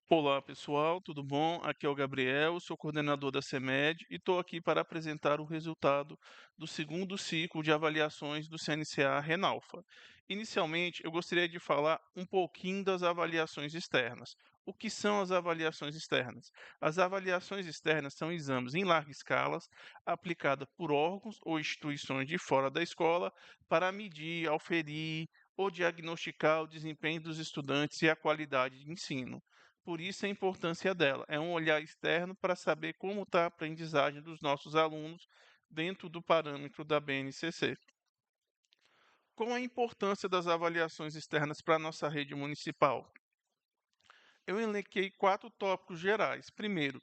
Olá pessoal, tudo bom? Aqui é o Gabriel, sou coordenador da CEMED e estou aqui para apresentar o resultado do segundo ciclo de avaliações do CNCA Renalfa. Inicialmente, eu gostaria de falar um pouquinho das avaliações externas. O que são as avaliações externas? As avaliações externas são exames em larga escala, aplicadas por órgãos ou instituições de fora da escola para medir, auferir ou diagnosticar o desempenho dos estudantes e a qualidade de ensino. Por isso a importância dela. É um olhar externo para saber como está a aprendizagem dos nossos alunos dentro do parâmetro da BNCC. Qual a importância das avaliações externas para a nossa rede municipal? Eu elenquei 4 tópicos gerais. Primeiro,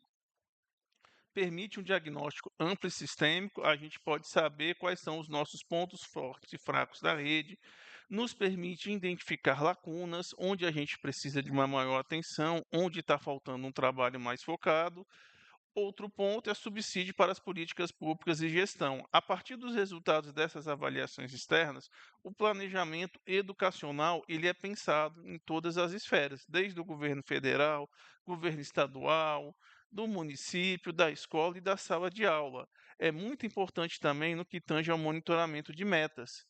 permite um diagnóstico amplo e sistêmico, a gente pode saber quais são os nossos pontos fortes e fracos da rede, nos permite identificar lacunas, onde a gente precisa de uma maior atenção, onde está faltando um trabalho mais focado. Outro ponto é subsídio para as políticas públicas e gestão. A partir dos resultados dessas avaliações externas, o planejamento educacional ele é pensado em todas as esferas, desde o governo federal, governo estadual, do município, da escola e da sala de aula. É muito importante também no que tange ao monitoramento de metas.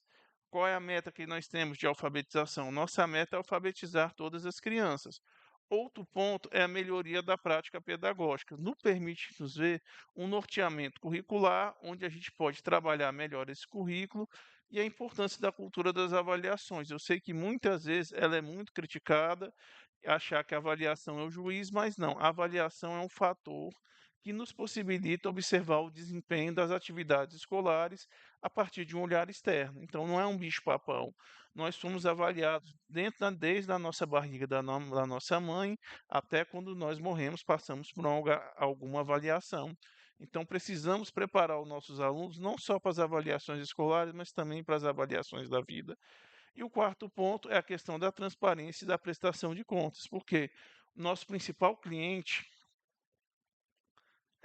Qual é a meta que nós temos de alfabetização? Nossa meta é alfabetizar todas as crianças. Outro ponto é a melhoria da prática pedagógica. Nos permite nos ver um norteamento curricular, onde a gente pode trabalhar melhor esse currículo e a importância da cultura das avaliações. Eu sei que muitas vezes ela é muito criticada, achar que a avaliação é o juiz, mas não, a avaliação é um fator que nos possibilita observar o desempenho das atividades escolares a partir de um olhar externo. Então, não é um bicho-papão. Nós somos avaliados desde a nossa barriga da nossa mãe até quando nós morremos, passamos por alguma avaliação. Então, precisamos preparar os nossos alunos não só para as avaliações escolares, mas também para as avaliações da vida. E o quarto ponto é a questão da transparência e da prestação de contas, porque o nosso principal cliente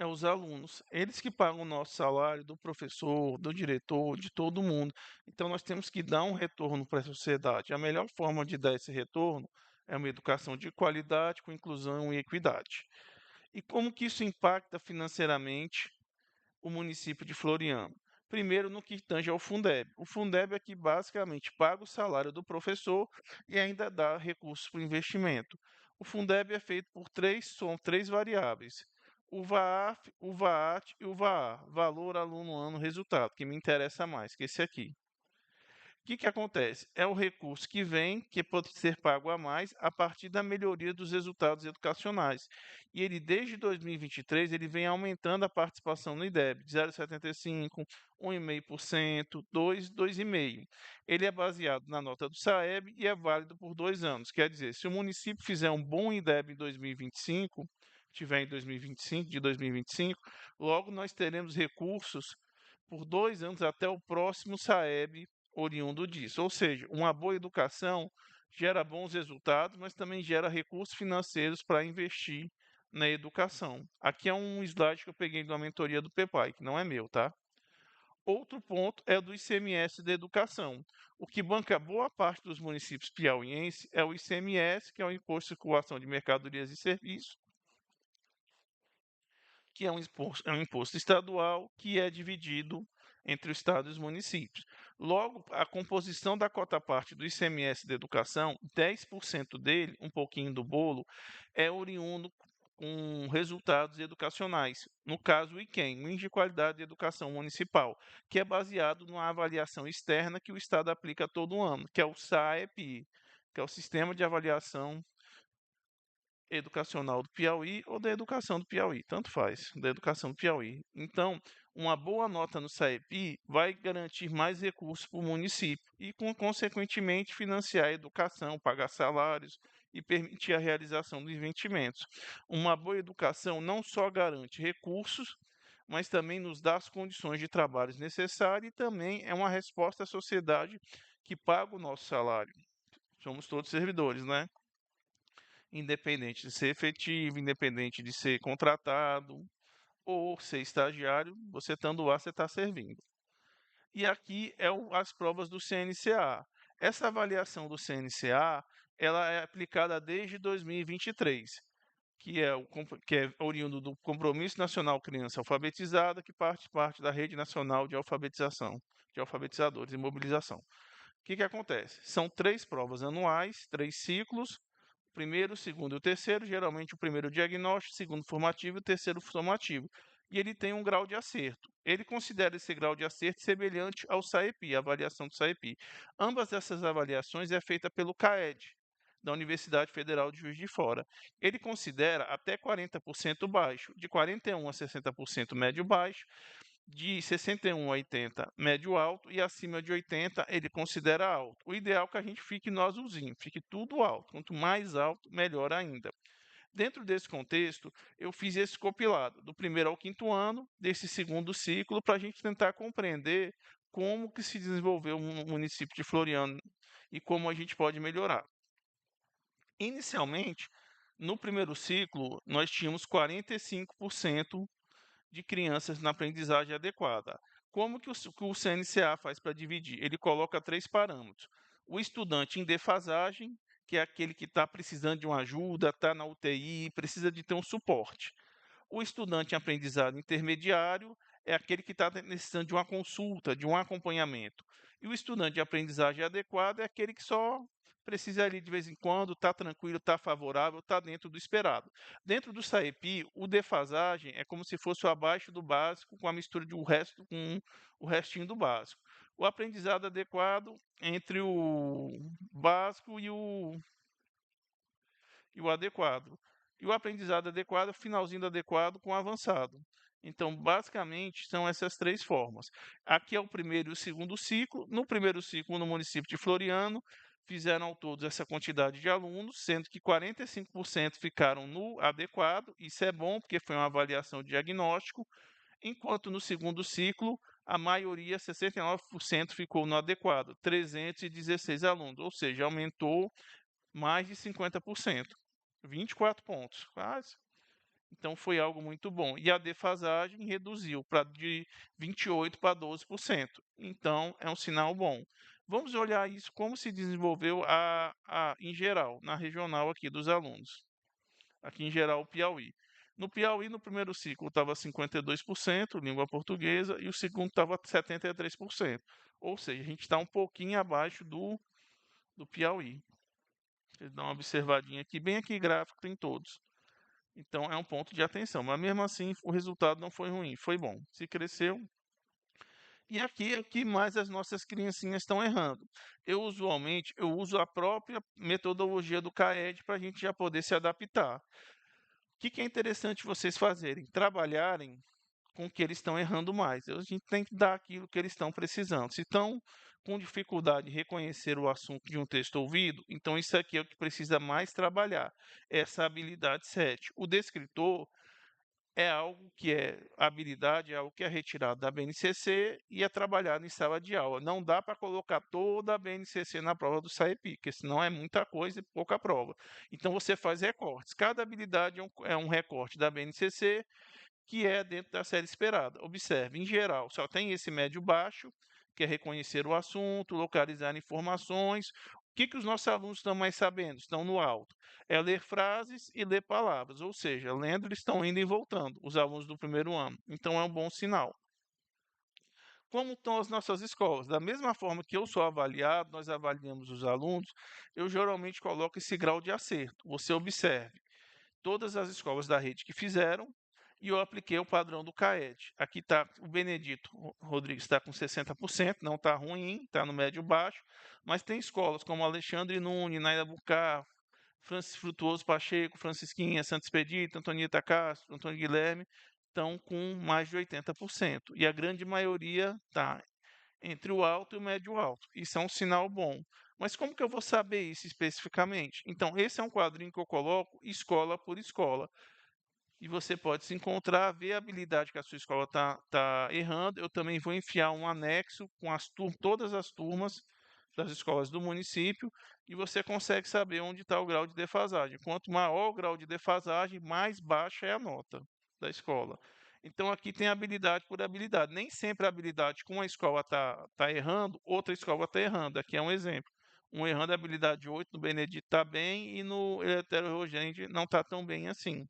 é os alunos. Eles que pagam o nosso salário, do professor, do diretor, de todo mundo. Então nós temos que dar um retorno para a sociedade. A melhor forma de dar esse retorno é uma educação de qualidade, com inclusão e equidade. E como que isso impacta financeiramente o município de Floriano? Primeiro, no que tange ao Fundeb. O Fundeb é que basicamente paga o salário do professor e ainda dá recursos para o investimento. O Fundeb é feito por são três variáveis: o VAAF, o VAAT e o VAA, valor aluno ano resultado, que me interessa mais, que esse aqui. Que acontece? É o recurso que vem, que pode ser pago a mais a partir da melhoria dos resultados educacionais. E ele, desde 2023, ele vem aumentando a participação no IDEB, de 0,75%, 1,5%, 2%, 2,5%. Ele é baseado na nota do SAEB e é válido por 2 anos. Quer dizer, se o município fizer um bom IDEB em 2025, tiver em 2025, de 2025, logo nós teremos recursos por 2 anos até o próximo SAEB oriundo disso. Ou seja, uma boa educação gera bons resultados, mas também gera recursos financeiros para investir na educação. Aqui é um slide que eu peguei de uma mentoria do PEPAI, que não é meu, tá? Outro ponto é do ICMS da educação. O que banca boa parte dos municípios piauienses é o ICMS, que é o Imposto de Circulação de Mercadorias e Serviços, que é um imposto estadual que é dividido entre o Estado e os municípios. Logo, a composição da cota-parte do ICMS da educação, 10% dele, um pouquinho do bolo, é oriundo com resultados educacionais. No caso, o IQUEM, o Índice de Qualidade de Educação Municipal, que é baseado numa avaliação externa que o Estado aplica todo ano, que é o SAEP, que é o Sistema de Avaliação Educacional do Piauí ou da Educação do Piauí, tanto faz, da Educação do Piauí. Então, uma boa nota no SAEP vai garantir mais recursos para o município e, consequentemente, financiar a educação, pagar salários e permitir a realização dos investimentos. Uma boa educação não só garante recursos, mas também nos dá as condições de trabalho necessárias e também é uma resposta à sociedade que paga o nosso salário. Somos todos servidores, né? Independente de ser efetivo, independente de ser contratado ou ser estagiário, você estando lá, você está servindo. E aqui é as provas do CNCA. Essa avaliação do CNCA, ela é aplicada desde 2023. que é oriundo do Compromisso Nacional Criança Alfabetizada, que parte da Rede Nacional de Alfabetização, de Alfabetizadores e Mobilização. O que acontece? São 3 provas anuais, 3 ciclos, primeiro, segundo e o terceiro, geralmente o primeiro diagnóstico, o segundo formativo e o terceiro formativo. E ele tem um grau de acerto. Ele considera esse grau de acerto semelhante ao SAEP, a avaliação do SAEP. Ambas essas avaliações é feita pelo CAED, da Universidade Federal de Juiz de Fora. Ele considera até 40% baixo, de 41 a 60% médio-baixo, de 61 a 80 médio-alto e acima de 80 ele considera alto. O ideal é que a gente fique no azulzinho, fique tudo alto. Quanto mais alto, melhor ainda. Dentro desse contexto, eu fiz esse compilado do primeiro ao quinto ano desse segundo ciclo para a gente tentar compreender como que se desenvolveu o município de Floriano e como a gente pode melhorar. Inicialmente, no primeiro ciclo, nós tínhamos 45% de crianças na aprendizagem adequada. Como que o CNCA faz para dividir? Ele coloca 3 parâmetros. O estudante em defasagem, que é aquele que está precisando de uma ajuda, está na UTI, precisa de ter um suporte. O estudante em aprendizado intermediário é aquele que está necessitando de uma consulta, de um acompanhamento. E o estudante de aprendizagem adequada é aquele que só precisa ali de vez em quando, está tranquilo, está favorável, está dentro do esperado. Dentro do SAEP, o defasagem é como se fosse o abaixo do básico com a mistura de o resto com o restinho do básico. O aprendizado adequado entre o básico e o adequado. E o aprendizado adequado, finalzinho do adequado com o avançado. Então, basicamente, são essas 3 formas. Aqui é o primeiro e o segundo ciclo. No primeiro ciclo, no município de Floriano, fizeram ao todo essa quantidade de alunos, sendo que 45% ficaram no adequado. Isso é bom, porque foi uma avaliação de diagnóstico. Enquanto no segundo ciclo, a maioria, 69%, ficou no adequado, 316 alunos, ou seja, aumentou mais de 50%. 24 pontos, quase. Então foi algo muito bom. E a defasagem reduziu de 28% para 12%. Então é um sinal bom. Vamos olhar isso como se desenvolveu em geral, na regional aqui dos alunos. Aqui em geral, o Piauí. No Piauí, no primeiro ciclo, estava 52%, língua portuguesa, e o segundo estava 73%. Ou seja, a gente está um pouquinho abaixo do Piauí. Vocês dão uma observadinha aqui, bem aqui gráfico, tem todos. Então é um ponto de atenção. Mas mesmo assim, o resultado não foi ruim, foi bom. Se cresceu. E aqui é que mais as nossas criancinhas estão errando. Eu usualmente eu uso a própria metodologia do CAED para a gente já poder se adaptar. O que é interessante vocês fazerem? Trabalharem com o que eles estão errando mais. A gente tem que dar aquilo que eles estão precisando. Se estão com dificuldade de reconhecer o assunto de um texto ouvido, então isso aqui é o que precisa mais trabalhar, essa habilidade 7. O descritor é algo que é habilidade, é algo que é retirado da BNCC e é trabalhado em sala de aula. Não dá para colocar toda a BNCC na prova do SAEP, porque senão é muita coisa e pouca prova. Então você faz recortes. Cada habilidade é um recorte da BNCC que é dentro da série esperada. Observe, em geral, só tem esse médio baixo, que é reconhecer o assunto, localizar informações. O que os nossos alunos estão mais sabendo? Estão no alto. É ler frases e ler palavras, ou seja, lendo eles estão indo e voltando, os alunos do primeiro ano. Então é um bom sinal. Como estão as nossas escolas? Da mesma forma que eu sou avaliado, nós avaliamos os alunos, eu geralmente coloco esse grau de acerto. Você observe todas as escolas da rede que fizeram, e eu apliquei o padrão do CAED. Aqui está o Benedito Rodrigues está com 60%, não está ruim, está no médio baixo, mas tem escolas como Alexandre Nunes, Naira Bucar, Francis Frutuoso Pacheco, Francisquinha, Santo Expedito, Antonieta Castro, Antônio Guilherme, estão com mais de 80%. E a grande maioria está entre o alto e o médio alto. Isso é um sinal bom. Mas como que eu vou saber isso especificamente? Então, esse é um quadrinho que eu coloco escola por escola. E você pode se encontrar, ver a habilidade que a sua escola está errando. Eu também vou enfiar um anexo com todas as turmas das escolas do município e você consegue saber onde está o grau de defasagem. Quanto maior o grau de defasagem, mais baixa é a nota da escola. Então aqui tem habilidade por habilidade. Nem sempre a habilidade com a escola está errando, outra escola está errando. Aqui é um exemplo. Um errando a habilidade 8 no Benedito está bem e no Eleutério Rogende não está tão bem assim.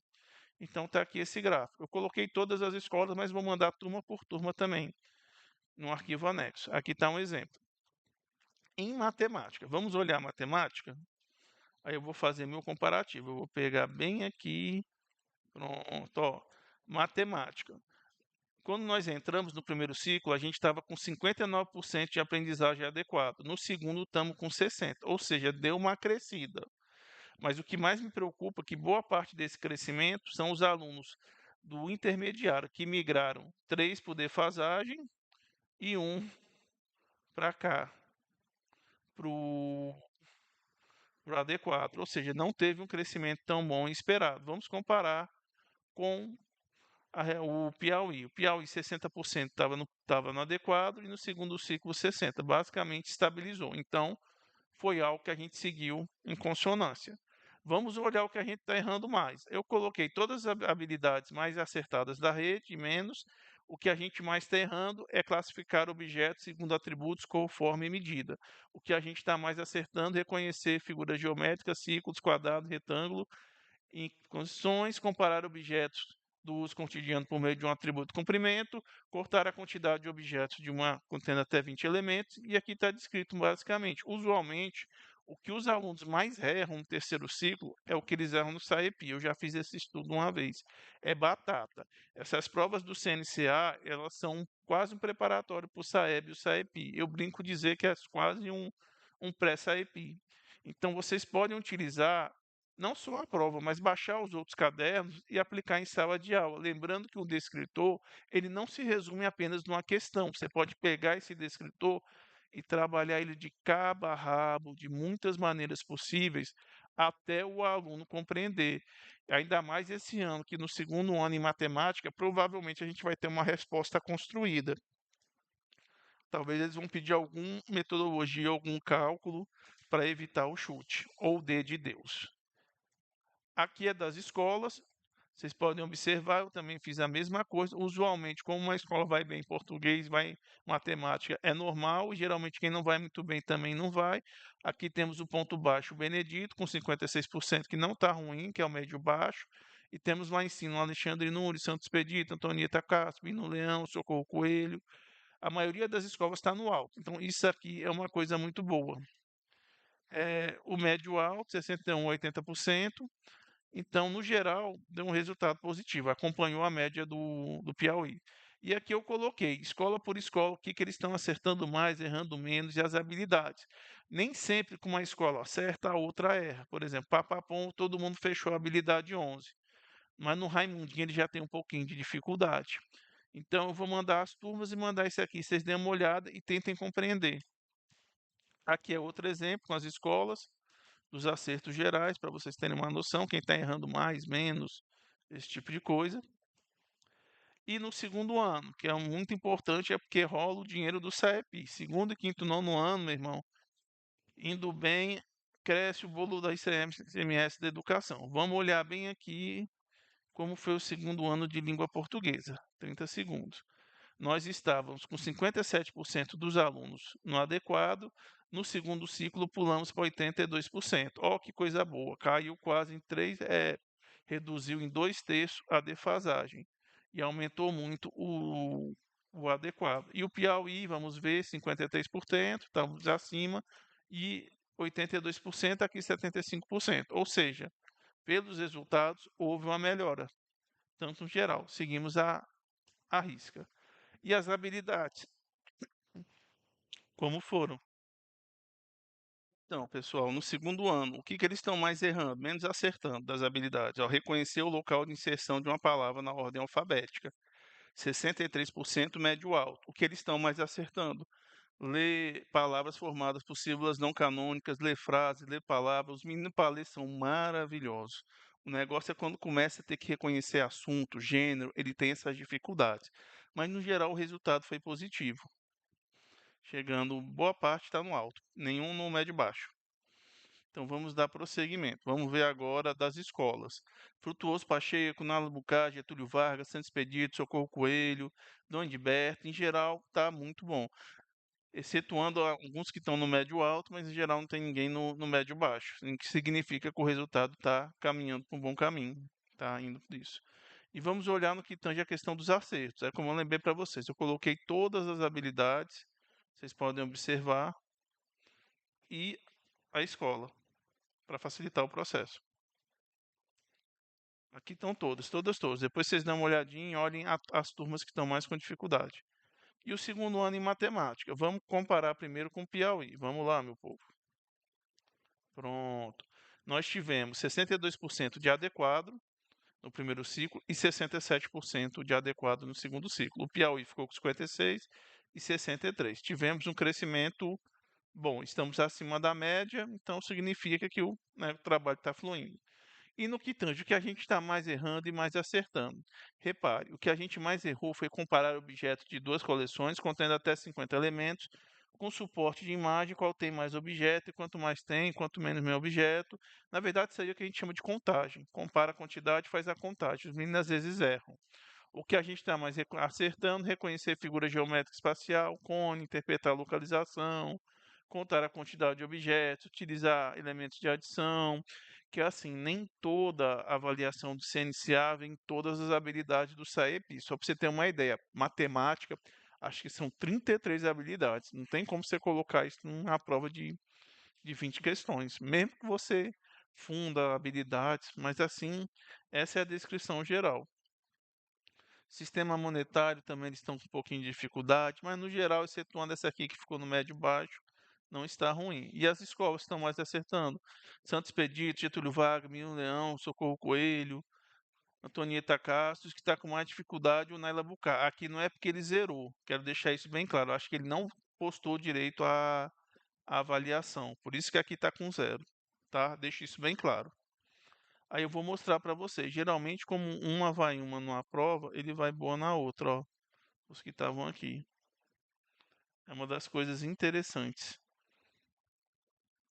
Então está aqui esse gráfico. Eu coloquei todas as escolas, mas vou mandar turma por turma também, no arquivo anexo. Aqui está um exemplo. Em matemática, vamos olhar matemática? Aí eu vou fazer meu comparativo. Eu vou pegar bem aqui, pronto, ó, matemática. Quando nós entramos no primeiro ciclo, a gente estava com 59% de aprendizagem adequada. No segundo, estamos com 60%, ou seja, deu uma crescida. Mas o que mais me preocupa é que boa parte desse crescimento são os alunos do intermediário que migraram 3 por defasagem e 1 para cá, para o AD4, ou seja, não teve um crescimento tão bom esperado. Vamos comparar com o Piauí. O Piauí 60% estava no adequado e no segundo ciclo 60%. Basicamente estabilizou. Então, foi algo que a gente seguiu em consonância. Vamos olhar o que a gente está errando mais. Eu coloquei todas as habilidades mais acertadas da rede, menos. O que a gente mais está errando é classificar objetos segundo atributos conforme medida. O que a gente está mais acertando é reconhecer figuras geométricas, círculos, quadrados, retângulo, em condições, comparar objetos do uso cotidiano por meio de um atributo comprimento, cortar a quantidade de objetos de uma contendo até 20 elementos, e aqui está descrito basicamente. Usualmente, o que os alunos mais erram no terceiro ciclo é o que eles erram no SAEP. Eu já fiz esse estudo uma vez. É batata. Essas provas do CNCA, elas são quase um preparatório para o SAEB e o SAEP. Eu brinco dizer que é quase um pré-SAEP. Então, vocês podem utilizar não só a prova, mas baixar os outros cadernos e aplicar em sala de aula. Lembrando que o descritor, ele não se resume apenas numa questão. Você pode pegar esse descritor e trabalhar ele de cabo a rabo, de muitas maneiras possíveis, até o aluno compreender. Ainda mais esse ano, que no segundo ano em matemática, provavelmente a gente vai ter uma resposta construída. Talvez eles vão pedir alguma metodologia, algum cálculo para evitar o chute, ou D de Deus. Aqui é das escolas. Vocês podem observar, eu também fiz a mesma coisa. Usualmente, como uma escola vai bem em português, vai em matemática, é normal. E geralmente, quem não vai muito bem também não vai. Aqui temos o ponto baixo, o Benedito, com 56%, que não está ruim, que é o médio baixo. E temos lá em cima o Alexandre Nunes, Santos Expedito, Antonieta Castro, Bino Leão, Socorro Coelho. A maioria das escolas está no alto. Então, isso aqui é uma coisa muito boa. O médio alto, 61% a 80%. Então, no geral, deu um resultado positivo, acompanhou a média do Piauí. E aqui eu coloquei, escola por escola, o que, que eles estão acertando mais, errando menos e as habilidades. Nem sempre que uma escola acerta, a outra erra. Por exemplo, Papapom, todo mundo fechou a habilidade 11. Mas no Raimundinho ele já tem um pouquinho de dificuldade. Então, eu vou mandar as turmas e mandar isso aqui. Vocês deem uma olhada e tentem compreender. Aqui é outro exemplo com as escolas dos acertos gerais, para vocês terem uma noção, quem está errando mais, menos, esse tipo de coisa. E no segundo ano, que é muito importante, é porque rola o dinheiro do CEP. Segundo, quinto, nono ano, meu irmão, indo bem, cresce o bolo da ICMS da educação. Vamos olhar bem aqui como foi o segundo ano de língua portuguesa. 30 segundos. Nós estávamos com 57% dos alunos no adequado, no segundo ciclo pulamos para 82%. Ó, que coisa boa, caiu quase em 3, reduziu em 2 terços a defasagem e aumentou muito o adequado. E o Piauí, vamos ver, 53%, estamos acima, e 82%, aqui 75%. Ou seja, pelos resultados, houve uma melhora, tanto no geral. Seguimos a risca. E as habilidades, como foram? Então, pessoal, no segundo ano, o que, que eles estão mais errando, menos acertando das habilidades? Ó, reconhecer o local de inserção de uma palavra na ordem alfabética. 63% médio alto. O que eles estão mais acertando? Ler palavras formadas por sílabas não canônicas, ler frases, ler palavras. Os meninos para ler são maravilhosos. O negócio é quando começa a ter que reconhecer assunto, gênero, ele tem essas dificuldades. Mas, no geral, o resultado foi positivo. Chegando, boa parte está no alto, nenhum no médio baixo. Então vamos dar prosseguimento. Vamos ver agora das escolas. Frutuoso Pacheco, Nala Bucá, Getúlio Vargas, Santos Expedito, Socorro Coelho, Dom Edberto, em geral está muito bom. excetuando alguns que estão no médio alto, mas em geral não tem ninguém no médio baixo, o que significa que o resultado está caminhando para um bom caminho, está indo por isso. E vamos olhar no que tange a questão dos acertos. É como eu lembrei para vocês, eu coloquei todas as habilidades, vocês podem observar, e a escola, para facilitar o processo. Aqui estão todas, todas, todas. Depois vocês dão uma olhadinha e olhem as turmas que estão mais com dificuldade. E o segundo ano em matemática. Vamos comparar primeiro com o Piauí. Vamos lá, meu povo. Pronto. Nós tivemos 62% de adequado no primeiro ciclo e 67% de adequado no segundo ciclo. O Piauí ficou com 56 e 63. Tivemos um crescimento bom, estamos acima da média, então significa que o trabalho está fluindo. E no que tange, o que a gente está mais errando e mais acertando? Repare, o que a gente mais errou foi comparar objetos de duas coleções contendo até 50 elementos, com suporte de imagem, qual tem mais objeto, e quanto mais tem, quanto menos meu objeto. Na verdade, isso aí é o que a gente chama de contagem. Compara a quantidade, faz a contagem. Os meninos às vezes erram. O que a gente está mais acertando, reconhecer figura geométrica espacial, cone, interpretar a localização, contar a quantidade de objetos, utilizar elementos de adição, que assim, nem toda avaliação do CNCA vem todas as habilidades do SAEP. Só para você ter uma ideia, matemática, acho que são 33 habilidades. Não tem como você colocar isso numa prova de 20 questões, mesmo que você funda habilidades, mas assim, essa é a descrição geral. Sistema monetário também eles estão com um pouquinho de dificuldade, mas no geral, excetuando essa aqui que ficou no médio baixo, não está ruim. E as escolas estão mais acertando. Santos Expedito, Getúlio Vargas, Menino Leão, Socorro Coelho, Antonieta Castro, que está com mais dificuldade, o Naila Bucar. Aqui não é porque ele zerou, quero deixar isso bem claro. Eu acho que ele não postou direito a avaliação, por isso que aqui está com zero, tá? Deixo isso bem claro. Aí eu vou mostrar para vocês. Geralmente, como uma vai uma numa prova, ele vai boa na outra, ó. Os que estavam aqui. É uma das coisas interessantes.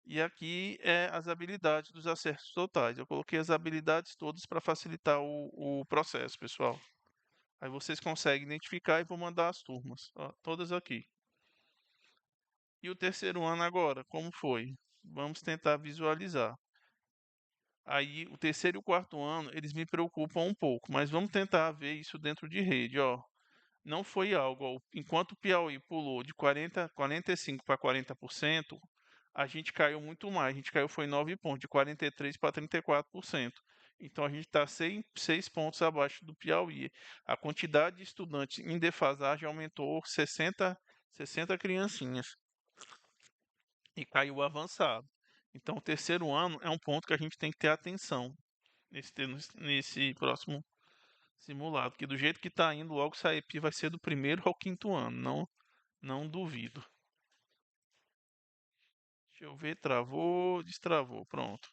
E aqui é as habilidades dos acertos totais. Eu coloquei as habilidades todas para facilitar o processo, pessoal. Aí vocês conseguem identificar e vou mandar as turmas, ó, todas aqui. E o terceiro ano agora, como foi? Vamos tentar visualizar. Aí o terceiro e o quarto ano, eles me preocupam um pouco, mas vamos tentar ver isso dentro de rede, ó. Não foi algo, ó, enquanto o Piauí pulou de 45 para 40%, a gente caiu muito mais, a gente caiu foi 9 pontos, de 43 para 34%. Então a gente está 6 pontos abaixo do Piauí. A quantidade de estudantes em defasagem aumentou 60 criancinhas e caiu o avançado. Então o terceiro ano é um ponto que a gente tem que ter atenção nesse próximo simulado, porque do jeito que está indo, logo o SAEP vai ser do primeiro ao quinto ano, não duvido. Deixa eu ver, travou, destravou, pronto.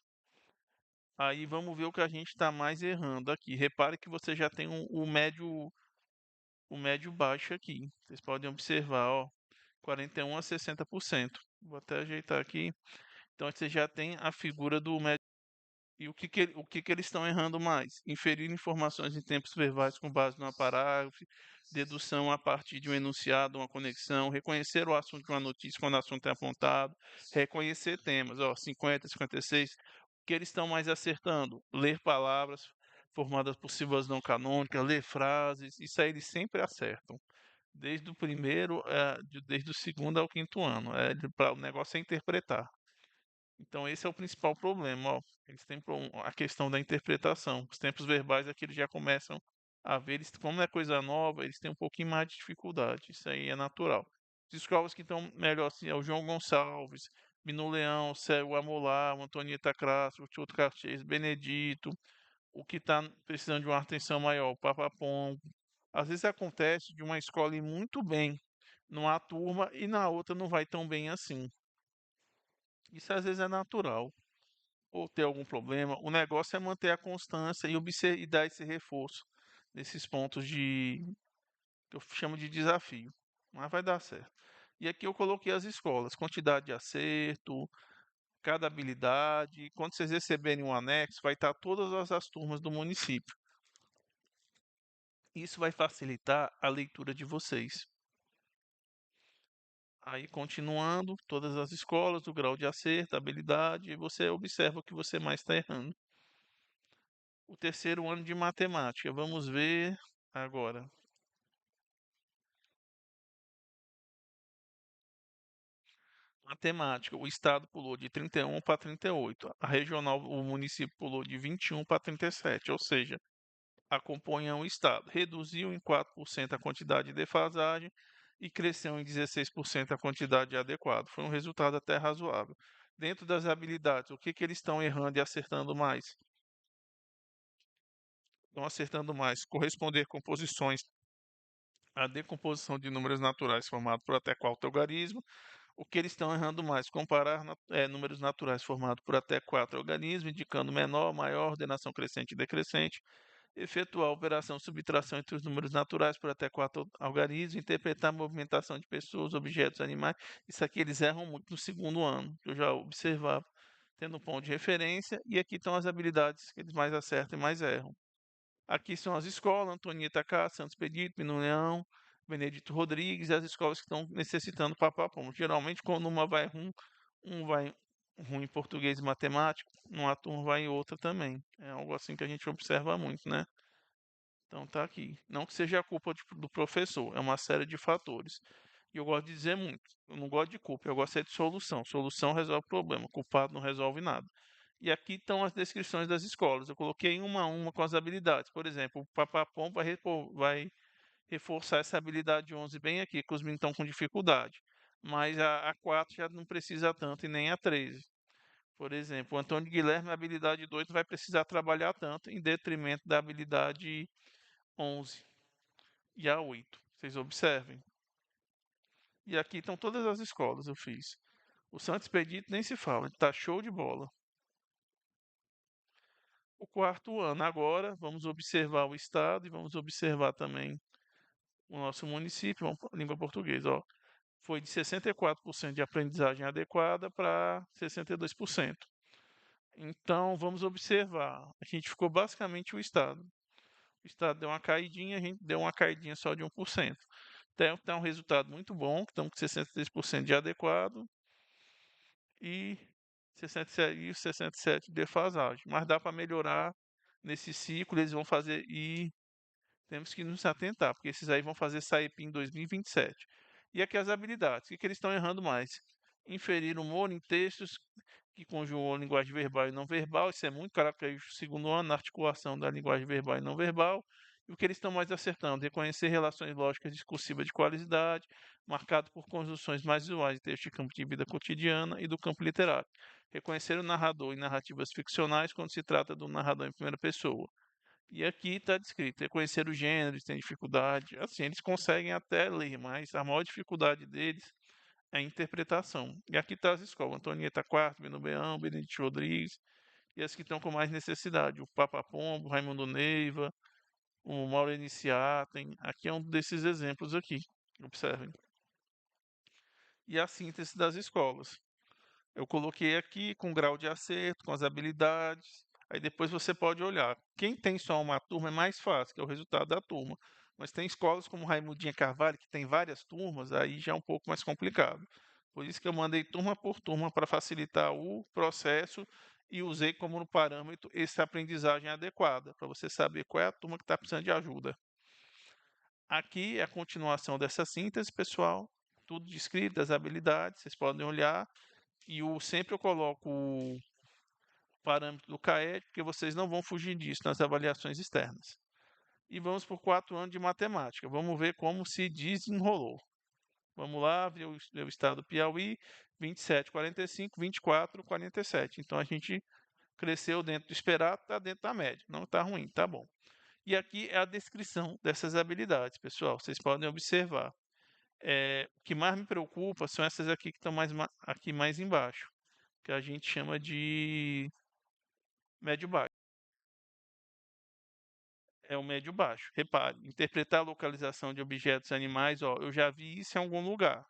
Aí vamos ver o que a gente está mais errando aqui. Repare que você já tem o médio baixo aqui. Vocês podem observar, ó, 41 a 60%. Vou até ajeitar aqui. Então você já tem a figura do médio. E o que eles estão errando mais? Inferir informações em tempos verbais com base numa parágrafo, dedução a partir de um enunciado, uma conexão, reconhecer o assunto de uma notícia quando o assunto é apontado, reconhecer temas, ó, 50, 56. O que eles estão mais acertando? Ler palavras formadas por sílabas não canônicas, ler frases, isso aí eles sempre acertam. Desde o primeiro, desde o segundo ao quinto ano. O negócio é interpretar. Então esse é o principal problema, ó. Eles têm a questão da interpretação. Os tempos verbais aqui eles já começam a ver, como é coisa nova, eles têm um pouquinho mais de dificuldade. Isso aí é natural. Os escolas que estão melhor assim é o João Gonçalves, Minu Leão, Célio Amolar, Antonieta Castro, Tchuto Cartier, Benedito. O que está precisando de uma atenção maior, o Papapom. Às vezes acontece de uma escola ir muito bem numa turma e na outra não vai tão bem assim. Isso às vezes é natural ou ter algum problema. O negócio é manter a constância e dar esse reforço nesses pontos que eu chamo de desafio. Mas vai dar certo. E aqui eu coloquei as escolas, quantidade de acerto, cada habilidade. Quando vocês receberem um anexo, vai estar todas as turmas do município. Isso vai facilitar a leitura de vocês. Aí, continuando, todas as escolas, o grau de acerto, habilidade, e você observa o que você mais está errando. O terceiro ano de matemática, vamos ver agora. Matemática, o estado pulou de 31 para 38. A regional, o município pulou de 21 para 37, ou seja, acompanham o estado. Reduziu em 4% a quantidade de defasagem e cresceu em 16% a quantidade adequada. Foi um resultado até razoável. Dentro das habilidades, o que, que eles estão errando e acertando mais? Estão acertando mais corresponder composições à decomposição de números naturais formados por até quatro algarismos. O que eles estão errando mais? Comparar números naturais formados por até quatro organismos, indicando menor, maior, ordenação crescente e decrescente. Efetuar a operação subtração entre os números naturais por até quatro algarismos. Interpretar a movimentação de pessoas, objetos, animais. Isso aqui eles erram muito no segundo ano, que eu já observava, tendo um ponto de referência. E aqui estão as habilidades que eles mais acertam e mais erram. Aqui são as escolas, Antonieta Cá, Santos Expedito, Menino Leão, Benedito Rodrigues, e as escolas que estão necessitando papapão. Geralmente, quando uma vai ruim, um vai ruim em português e matemática, uma turma vai em outra também. É algo assim que a gente observa muito, né? Então tá aqui. Não que seja a culpa do professor, é uma série de fatores. E eu gosto de dizer muito. Eu não gosto de culpa, eu gosto é de solução. Solução resolve o problema, culpado não resolve nada. E aqui estão as descrições das escolas. Eu coloquei uma a uma com as habilidades. Por exemplo, o Papapom vai reforçar essa habilidade 11 bem aqui, que os meninos estão com dificuldade. Mas a 4 já não precisa tanto e nem a 13. Por exemplo, o Antônio Guilherme, a habilidade 2 não vai precisar trabalhar tanto, em detrimento da habilidade 11 e a 8. Vocês observem. E aqui estão todas as escolas, eu fiz. O Santos Expedito nem se fala, está show de bola. O quarto ano agora, vamos observar o estado e vamos observar também o nosso município, vamos para a língua portuguesa, ó. Foi de 64% de aprendizagem adequada para 62%. Então, vamos observar. A gente ficou basicamente o estado. O estado deu uma caidinha, a gente deu uma caidinha só de 1%. Então, tá um resultado muito bom, que estamos com 63% de adequado e 67 de defasagem. Mas dá para melhorar nesse ciclo, eles vão fazer e temos que nos atentar, porque esses aí vão fazer SAEP em 2027. E aqui as habilidades. O que, que eles estão errando mais? Inferir humor em textos que conjugam linguagem verbal e não verbal. Isso é muito característico do segundo ano, na articulação da linguagem verbal e não verbal. E o que eles estão mais acertando? Reconhecer relações lógicas discursivas de qualidade, marcado por conjunções mais visuais de texto de campo de vida cotidiana e do campo literário. Reconhecer o narrador em narrativas ficcionais quando se trata do narrador em primeira pessoa. E aqui está descrito, reconhecer o gênero, eles têm dificuldade. Assim, eles conseguem até ler, mas a maior dificuldade deles é a interpretação. E aqui está as escolas, Antonieta Quarto, Beno Beão, Benedito Rodrigues, e as que estão com mais necessidade, o Papa Pombo, Raimundo Neiva, o Mauro Iniciatem. Aqui é um desses exemplos aqui, observem. E a síntese das escolas. Eu coloquei aqui com grau de acerto, com as habilidades. Aí depois você pode olhar. Quem tem só uma turma é mais fácil, que é o resultado da turma. Mas tem escolas como Raimundinha Carvalho, que tem várias turmas, aí já é um pouco mais complicado. Por isso que eu mandei turma por turma para facilitar o processo e usei como parâmetro essa aprendizagem adequada, para você saber qual é a turma que está precisando de ajuda. Aqui é a continuação dessa síntese, pessoal. Tudo descrito, as habilidades, vocês podem olhar. E sempre eu coloco o parâmetro do CAED, porque vocês não vão fugir disso nas avaliações externas. E vamos por 4 anos de matemática. Vamos ver como se desenrolou. Vamos lá, ver o estado do Piauí, 27, 45, 24, 47. Então a gente cresceu dentro do esperado, está dentro da média. Não está ruim, tá bom. E aqui é a descrição dessas habilidades, pessoal. Vocês podem observar. O que mais me preocupa são essas aqui que estão aqui mais embaixo, que a gente chama de médio baixo. É o médio baixo. Repare, interpretar a localização de objetos animais, ó, eu já vi isso em algum lugar.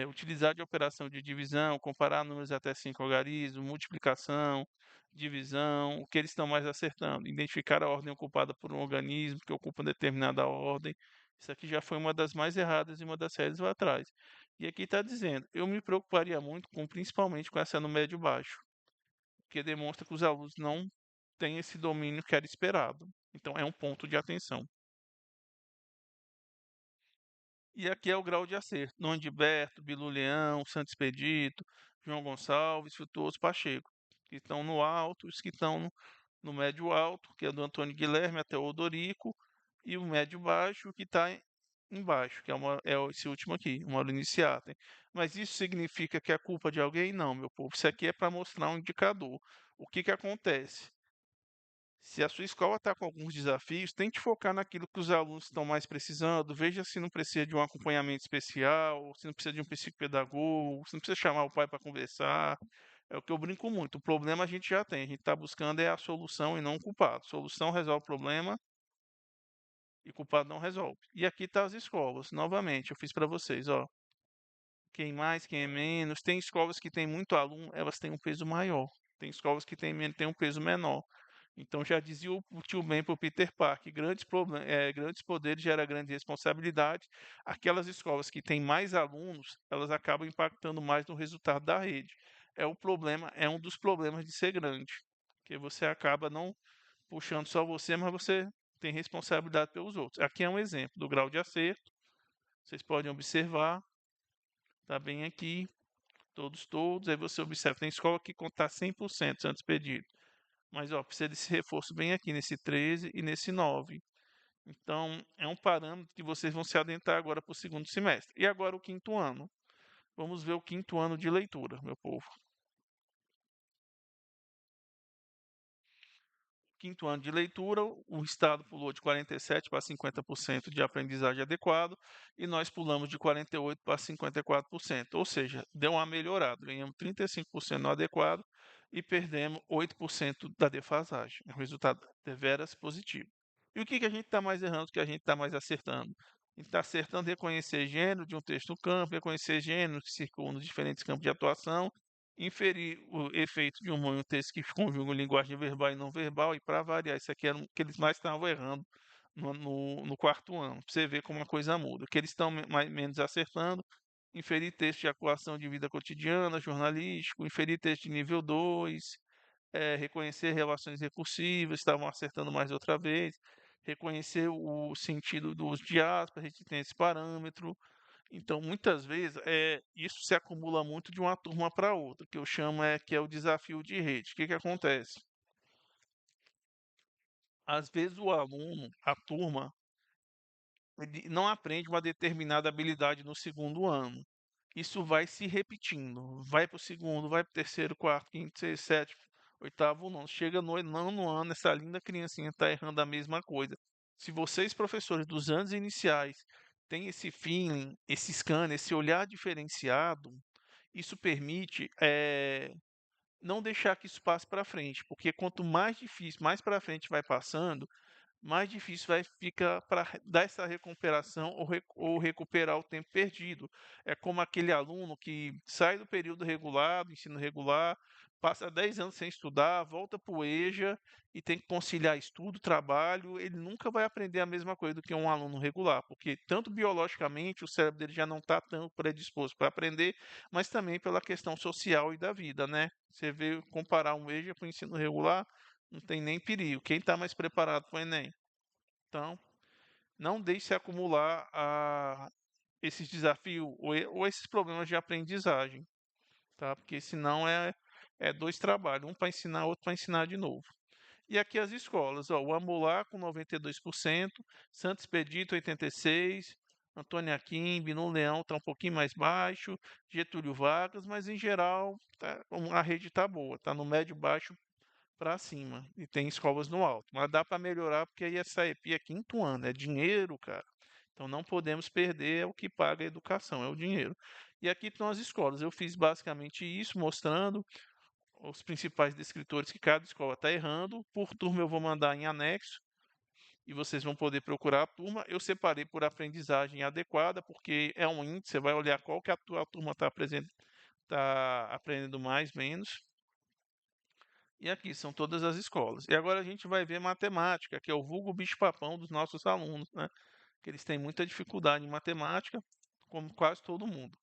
Utilizar de operação de divisão, comparar números até 5 algarismos, multiplicação, divisão, o que eles estão mais acertando. Identificar a ordem ocupada por um organismo que ocupa determinada ordem. Isso aqui já foi uma das mais erradas em uma das séries lá atrás. E aqui está dizendo, eu me preocuparia muito com, principalmente com essa no médio baixo, porque demonstra que os alunos não têm esse domínio que era esperado. Então é um ponto de atenção. E aqui é o grau de acerto. Nondiberto, Bilu Leão, Santos Expedito, João Gonçalves, Frutuoso Pacheco, que estão no alto, os que estão no médio alto, que é do Antônio Guilherme até o Odorico, e o médio baixo, que está embaixo, que é esse último aqui, uma aula iniciata. Mas isso significa que é culpa de alguém? Não, meu povo. Isso aqui é para mostrar um indicador. O que, que acontece? Se a sua escola está com alguns desafios, tente focar naquilo que os alunos estão mais precisando. Veja se não precisa de um acompanhamento especial, se não precisa de um psicopedagogo, se não precisa chamar o pai para conversar. É o que eu brinco muito. O problema a gente já tem. A gente está buscando é a solução e não o culpado. Solução resolve o problema e culpado não resolve. E aqui tá as escolas. Novamente, eu fiz para vocês, ó. Quem mais, quem é menos. Tem escolas que têm muito aluno, elas têm um peso maior. Tem escolas que têm, têm um peso menor. Então já dizia o tio Ben para o Peter Parker, grandes poderes gera grande responsabilidade. Aquelas escolas que têm mais alunos, elas acabam impactando mais no resultado da rede. É o problema, é um dos problemas de ser grande, que você acaba não puxando só você, mas você tem responsabilidade pelos outros. Aqui é um exemplo do grau de acerto. Vocês podem observar, tá bem aqui, todos. Aí você observa, tem escola que contar 100% antes pedido. Mas ó, precisa desse reforço bem aqui, nesse 13 e nesse 9. Então, é um parâmetro que vocês vão se adentrar agora para o segundo semestre. E agora o quinto ano. Vamos ver o quinto ano de leitura, meu povo. Quinto ano de leitura, o Estado pulou de 47% para 50% de aprendizagem adequado e nós pulamos de 48% para 54%. Ou seja, deu uma melhorada. Ganhamos 35% no adequado e perdemos 8% da defasagem. É um resultado deveras positivo. E o que, que a gente está mais errando, o que a gente está mais acertando? A gente está acertando reconhecer gênero de um texto no campo, reconhecer gêneros que circulam nos diferentes campos de atuação, inferir o efeito de um texto que conjuga linguagem verbal e não verbal, e para variar, isso aqui era o que eles mais estavam errando no quarto ano. Pra você ver como a coisa muda. Que eles estão menos acertando, inferir texto de atuação de vida cotidiana, jornalístico, inferir texto de nível 2, reconhecer relações recursivas, estavam acertando mais outra vez, reconhecer o sentido do uso de aspas, a gente tem esse parâmetro. Então, muitas vezes, isso se acumula muito de uma turma para outra, que eu chamo que é o desafio de rede. O que que acontece? Às vezes o aluno, a turma, ele não aprende uma determinada habilidade no segundo ano. Isso vai se repetindo. Vai para o segundo, vai para o terceiro, quarto, quinto, sexto, sétimo, oitavo, nono. Chega no nono ano, essa linda criancinha está errando a mesma coisa. Se vocês, professores dos anos iniciais, têm esse feeling, esse scan, esse olhar diferenciado, isso permite não deixar que isso passe para frente, porque quanto mais difícil, mais para frente vai passando, mais difícil vai ficar para dar essa recuperação ou recuperar o tempo perdido. É como aquele aluno que sai do período regular, do ensino regular, passa 10 anos sem estudar, volta para o EJA e tem que conciliar estudo, trabalho, ele nunca vai aprender a mesma coisa do que um aluno regular, porque tanto biologicamente o cérebro dele já não está tão predisposto para aprender, mas também pela questão social e da vida, né? Você vê comparar um EJA com o ensino regular, não tem nem perigo. Quem está mais preparado para o Enem? Então, não deixe acumular esses desafios ou esses problemas de aprendizagem, tá? Porque senão é dois trabalhos, um para ensinar, outro para ensinar de novo. E aqui as escolas, ó, o Amolar com 92%, Santos Expedito 86%, Antônio Aquim, Binu Leão está um pouquinho mais baixo, Getúlio Vargas, mas em geral a rede está boa, está no médio baixo para cima e tem escolas no alto. Mas dá para melhorar porque aí essa EPI é quinto ano, é dinheiro, cara. Então não podemos perder o que paga a educação, é o dinheiro. E aqui estão as escolas. Eu fiz basicamente isso, mostrando os principais descritores que cada escola está errando. Por turma eu vou mandar em anexo e vocês vão poder procurar a turma. Eu separei por aprendizagem adequada, porque é um índice, você vai olhar qual que a tua turma está aprendendo mais, menos. E aqui são todas as escolas. E agora a gente vai ver matemática, que é o vulgo bicho-papão dos nossos alunos, né? que eles têm muita dificuldade em matemática, como quase todo mundo.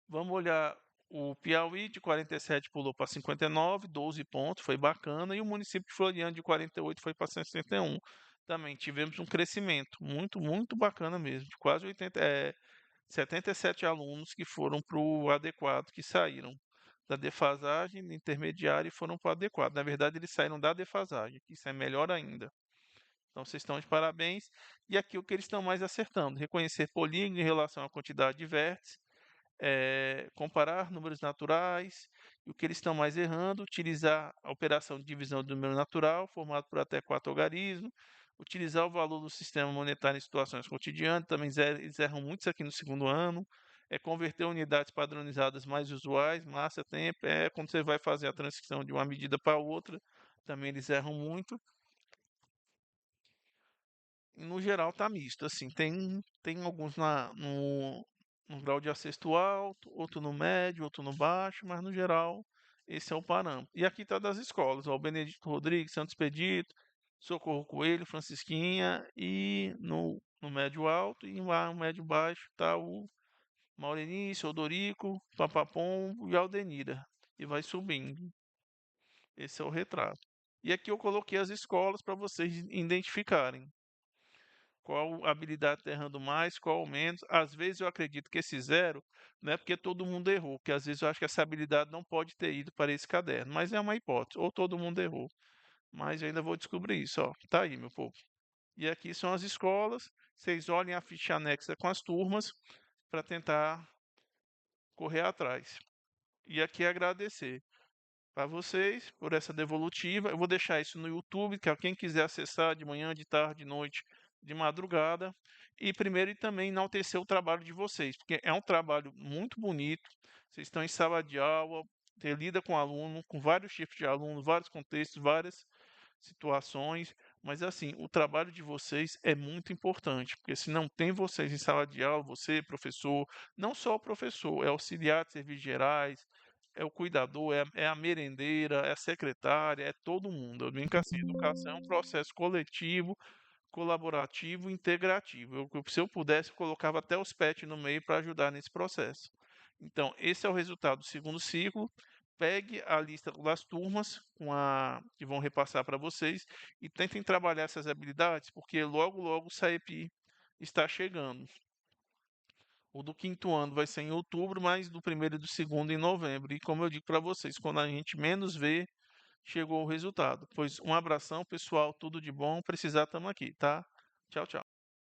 Vamos olhar o Piauí de 47 pulou para 59, 12 pontos, foi bacana, e o município de Floriano de 48 foi para 61. Também tivemos um crescimento muito, muito bacana mesmo, de quase 77 alunos que foram para o adequado, que saíram da defasagem intermediária e foram para o adequado. Na verdade, eles saíram da defasagem, que isso é melhor ainda. Então, vocês estão de parabéns. E aqui o que eles estão mais acertando: reconhecer polígono em relação à quantidade de vértices, comparar números naturais. E o que eles estão mais errando: utilizar a operação de divisão do número natural, formado por até 4 algarismos, utilizar o valor do sistema monetário em situações cotidianas. Também eles erram muito isso aqui no segundo ano. Converter unidades padronizadas mais usuais, massa, tempo. Quando você vai fazer a transição de uma medida para outra, também eles erram muito. No geral tá misto, assim, tem alguns no grau de acerto alto, outro no médio, outro no baixo, mas no geral esse é o parâmetro. E aqui tá das escolas, ó, o Benedito Rodrigues, Santos Expedito, Socorro Coelho, Francisquinha, e no médio alto, e lá no médio baixo tá o Maurenice, Odorico, Papapom e Aldenira, e vai subindo. Esse é o retrato. E aqui eu coloquei as escolas para vocês identificarem qual habilidade está errando mais, qual menos. Às vezes eu acredito que esse zero não é porque todo mundo errou, porque às vezes eu acho que essa habilidade não pode ter ido para esse caderno, mas é uma hipótese, ou todo mundo errou. Mas eu ainda vou descobrir isso, ó. Tá aí, meu povo. E aqui são as escolas. Vocês olhem a ficha anexa com as turmas para tentar correr atrás. E aqui agradecer para vocês por essa devolutiva. Eu vou deixar isso no YouTube, que quem quiser acessar de manhã, de tarde, de noite, de madrugada. E primeiro e também enaltecer o trabalho de vocês, porque é um trabalho muito bonito. Vocês estão em sala de aula, você lida com aluno, com vários tipos de aluno, vários contextos, várias situações, mas assim, o trabalho de vocês é muito importante, porque se não tem vocês em sala de aula, você, professor, não só o professor, é auxiliar de serviços gerais, é o cuidador, é a merendeira, é a secretária, é todo mundo. Eu brinco que assim, educação é um processo coletivo, colaborativo, integrativo. Se eu pudesse, eu colocava até os pets no meio para ajudar nesse processo. Então, esse é o resultado do segundo ciclo. Pegue a lista das turmas que vão repassar para vocês e tentem trabalhar essas habilidades, porque logo, logo o SAEP está chegando. O do quinto ano vai ser em outubro, mas do primeiro e do segundo em novembro. E como eu digo para vocês, quando a gente menos vê, chegou o resultado. Pois um abração, pessoal, tudo de bom. Precisar, estamos aqui, tá? Tchau, tchau.